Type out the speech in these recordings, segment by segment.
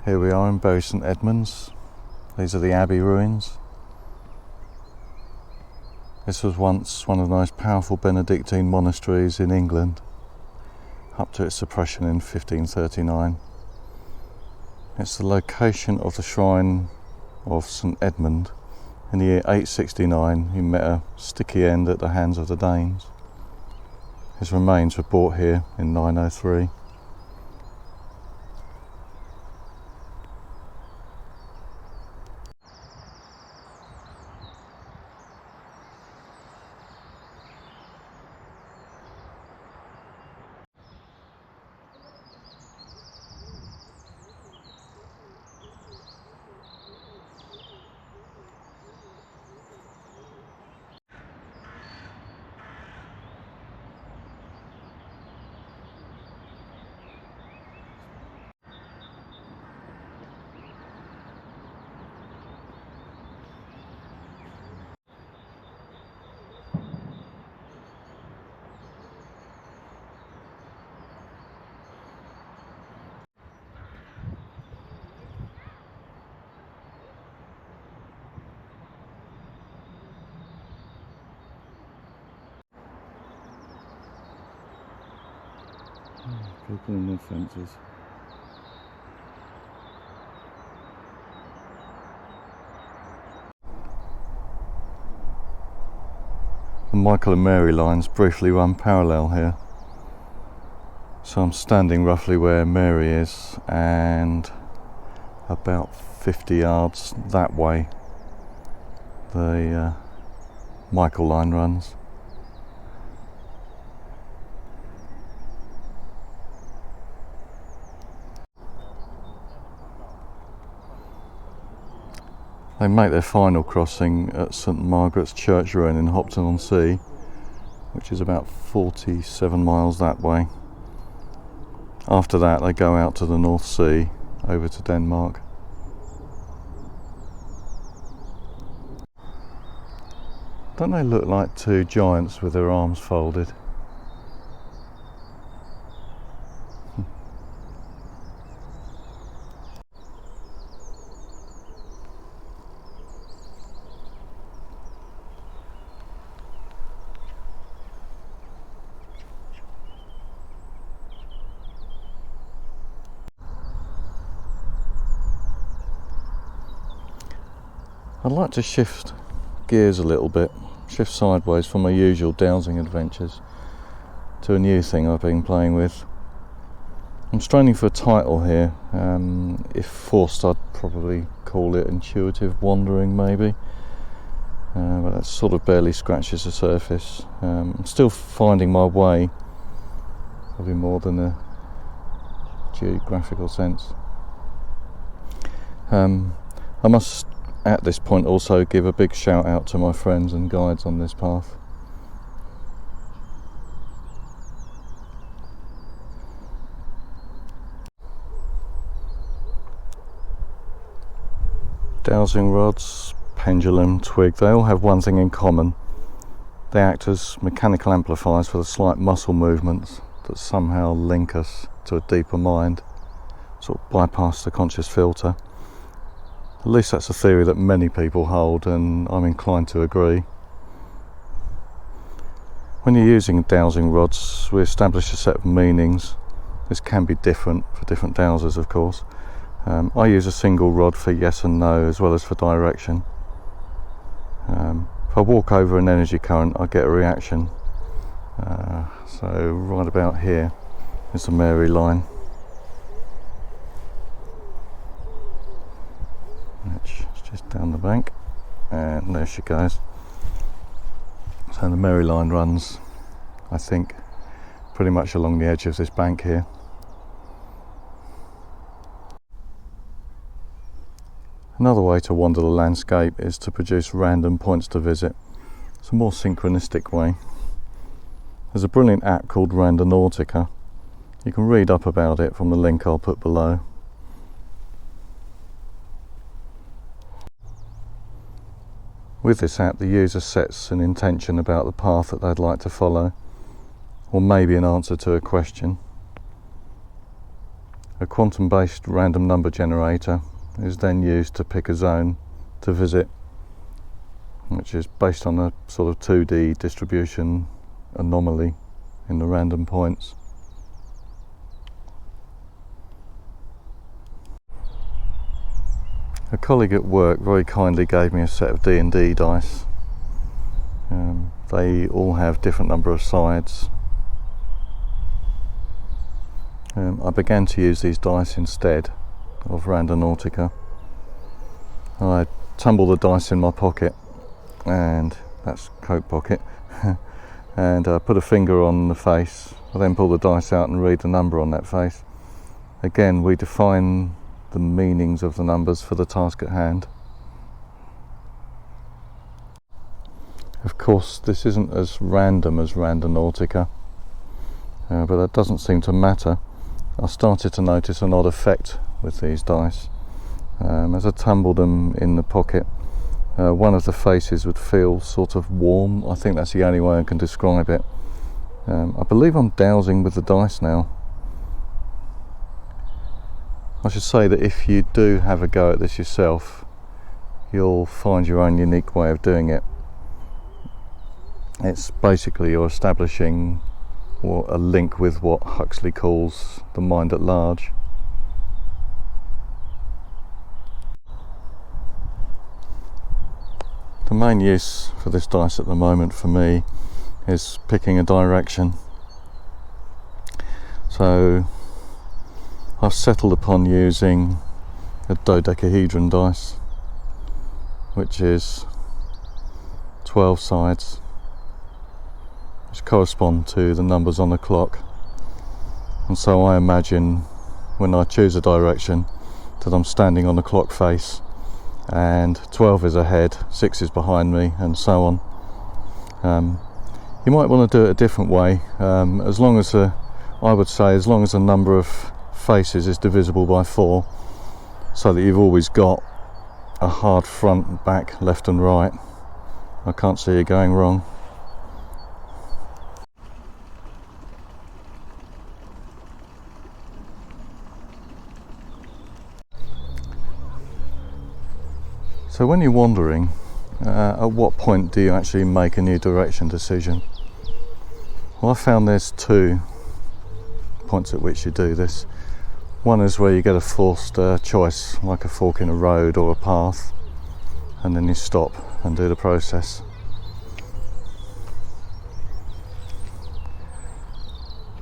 Here we are in Bury St Edmunds. These are the Abbey ruins. This was once one of the most powerful Benedictine monasteries in England, up to its suppression in 1539. It's the location of the shrine of St Edmund. In the year 869, he met a sticky end at the hands of the Danes. His remains were brought here in 903. People in their fences. The Michael and Mary lines briefly run parallel here. So I'm standing roughly where Mary is, and about 50 yards that way the Michael line runs. They make their final crossing at St Margaret's Church ruin in Hopton-on-Sea, which is about 47 miles that way. After that they go out to the North Sea, over to Denmark. Don't they look like two giants with their arms folded? I'd like to shift gears a little bit, shift sideways from my usual dowsing adventures to a new thing I've been playing with. I'm straining for a title here. If forced, I'd probably call it intuitive wandering, maybe, but that sort of barely scratches the surface. I'm still finding my way, probably more than a geographical sense. I must at this point also give a big shout out to my friends and guides on this path. Dowsing rods, pendulum, twig, they all have one thing in common. They act as mechanical amplifiers for the slight muscle movements that somehow link us to a deeper mind, sort of bypass the conscious filter. At least that's a theory that many people hold, and I'm inclined to agree. When you're using dowsing rods, we establish a set of meanings. This can be different for different dowsers, of course. I use a single rod for yes and no, as well as for direction. If I walk over an energy current, I get a reaction. So right about here is the Mary line, which is just down the bank, and there she goes. So the Mary line runs, I think, pretty much along the edge of this bank here. Another way to wander the landscape is to produce random points to visit. It's a more synchronistic way. There's a brilliant app called Randonautica. You can read up about it from the link I'll put below. With this app, the user sets an intention about the path that they'd like to follow, or maybe an answer to a question. A quantum-based random number generator is then used to pick a zone to visit, which is based on a sort of 2D distribution anomaly in the random points. A colleague at work very kindly gave me a set of D&D dice. They all have different number of sides. I began to use these dice instead of Randonautica. I tumble the dice in my pocket, and that's coat pocket, and put a finger on the face. I then pull the dice out and read the number on that face. Again, we define the meanings of the numbers for the task at hand. Of course, this isn't as random as Randonautica, but that doesn't seem to matter. I started to notice an odd effect with these dice. As I tumbled them in the pocket, one of the faces would feel sort of warm. I think that's the only way I can describe it. I believe I'm dowsing with the dice now. I should say that if you do have a go at this yourself, you'll find your own unique way of doing it. It's basically you're establishing a link with what Huxley calls the mind at large. The main use for this dice at the moment for me is picking a direction. So I've settled upon using a dodecahedron dice, which is 12 sides, which correspond to the numbers on the clock. And so I imagine when I choose a direction that I'm standing on the clock face, and 12 is ahead, 6 is behind me, and so on. You might want to do it a different way, as long as I would say as long as the number of faces is divisible by 4, so that you've always got a hard front, back, left and right. I can't see you going wrong. So when you're wandering, at what point do you actually make a new direction decision? Well, I found there's 2 points at which you do this. One is where you get a forced choice, like a fork in a road or a path, and then you stop and do the process.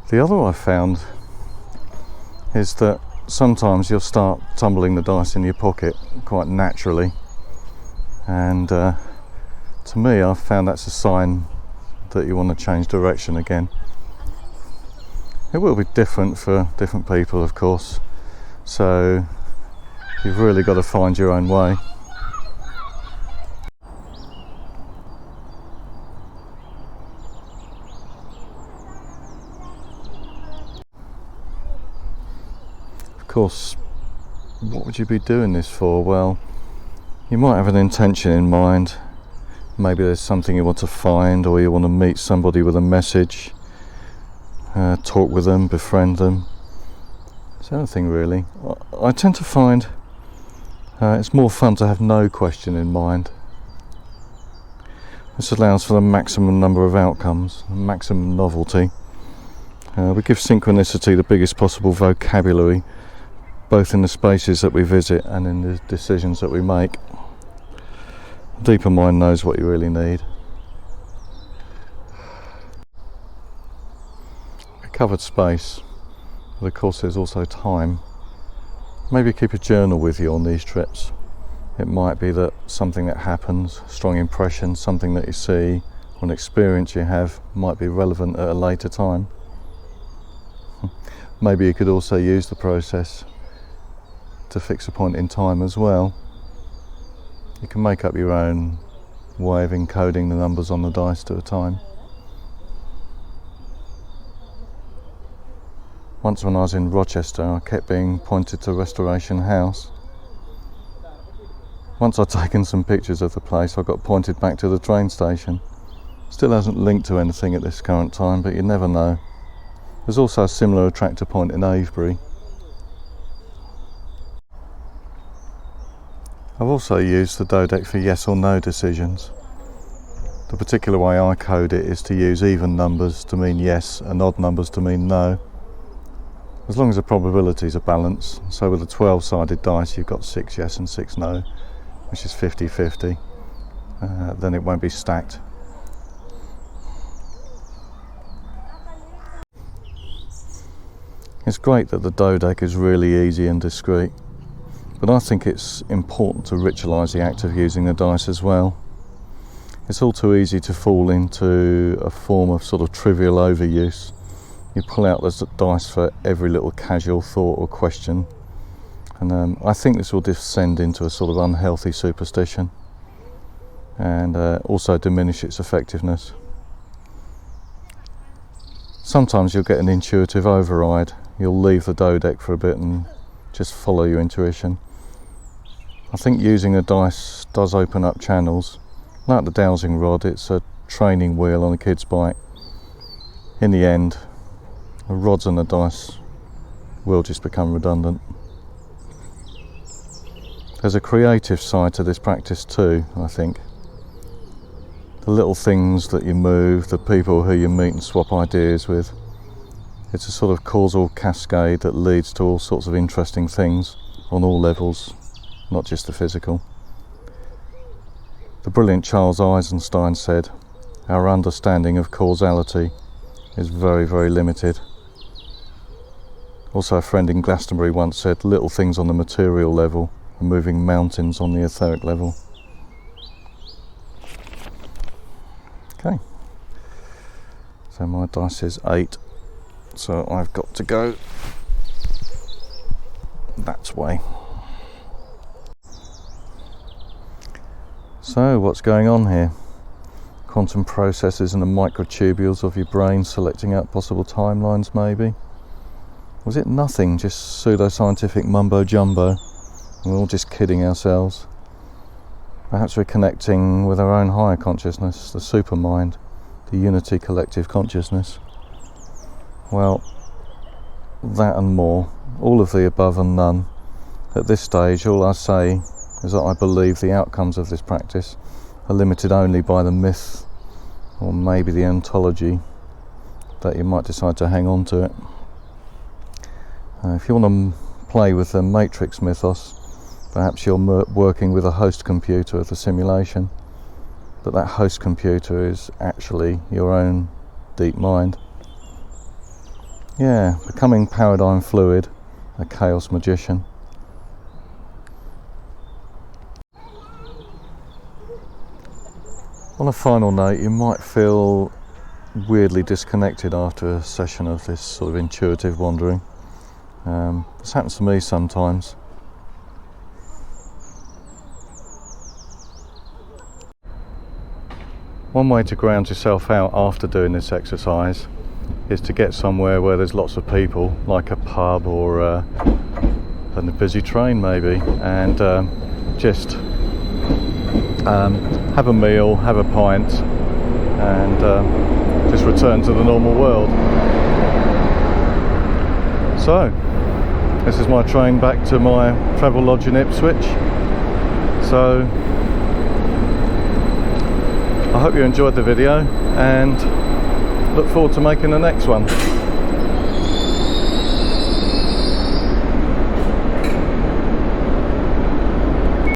The other I found is that sometimes you'll start tumbling the dice in your pocket quite naturally. And to me, I've found that's a sign that you want to change direction again. It will be different for different people, of course, so you've really got to find your own way. Of course, what would you be doing this for? Well, you might have an intention in mind. Maybe there's something you want to find, or you want to meet somebody with a message, talk with them, befriend them. It's anything really. I tend to find it's more fun to have no question in mind. This allows for the maximum number of outcomes, maximum novelty. We give synchronicity the biggest possible vocabulary, both in the spaces that we visit and in the decisions that we make. The deeper mind knows what you really need. A covered space, but of course there's also time. Maybe keep a journal with you on these trips. It might be that something that happens, strong impression, something that you see, or an experience you have might be relevant at a later time. Maybe you could also use the process to fix a point in time as well. You can make up your own way of encoding the numbers on the dice to a time. Once when I was in Rochester, I kept being pointed to Restoration House. Once I'd taken some pictures of the place, I got pointed back to the train station. Still hasn't linked to anything at this current time, but you never know. There's also a similar attractor point in Avebury. I've also used the Dodec for yes or no decisions. The particular way I code it is to use even numbers to mean yes and odd numbers to mean no, as long as the probabilities are balanced. So with a 12-sided dice you've got 6 yes and 6 no, which is 50-50. Then it won't be stacked. It's great that the Dodec is really easy and discreet, but I think it's important to ritualise the act of using the dice as well. It's all too easy to fall into a form of sort of trivial overuse. You pull out the dice for every little casual thought or question, and I think this will descend into a sort of unhealthy superstition and also diminish its effectiveness. Sometimes you'll get an intuitive override. You'll leave the Dodec for a bit and just follow your intuition. I think using the dice does open up channels. Like the dowsing rod, it's a training wheel on a kid's bike. In the end, the rods and the dice will just become redundant. There's a creative side to this practice too, I think. The little things that you move, the people who you meet and swap ideas with. It's a sort of causal cascade that leads to all sorts of interesting things on all levels, not just the physical. The brilliant Charles Eisenstein said, "Our understanding of causality is very, very limited." Also, a friend in Glastonbury once said, "Little things on the material level are moving mountains on the etheric level." Okay, so my dice is 8, so I've got to go that way. So what's going on here? Quantum processes and the microtubules of your brain selecting out possible timelines, maybe? Was it nothing, just pseudoscientific mumbo jumbo? We're all just kidding ourselves. Perhaps we're connecting with our own higher consciousness, the supermind, the unity collective consciousness. Well, that and more, all of the above and none. At this stage, all I say is that I believe the outcomes of this practice are limited only by the myth, or maybe the ontology, that you might decide to hang on to it. If you want to play with the matrix mythos, perhaps you're working with a host computer of the simulation, but that host computer is actually your own deep mind. Yeah, becoming paradigm fluid, a chaos magician. On a final note, you might feel weirdly disconnected after a session of this sort of intuitive wandering. This happens to me sometimes. One way to ground yourself out after doing this exercise is to get somewhere where there's lots of people, like a pub or a busy train maybe, and just have a meal, have a pint, and just return to the normal world. So, this is my train back to my travel lodge in Ipswich. So, I hope you enjoyed the video and look forward to making the next one.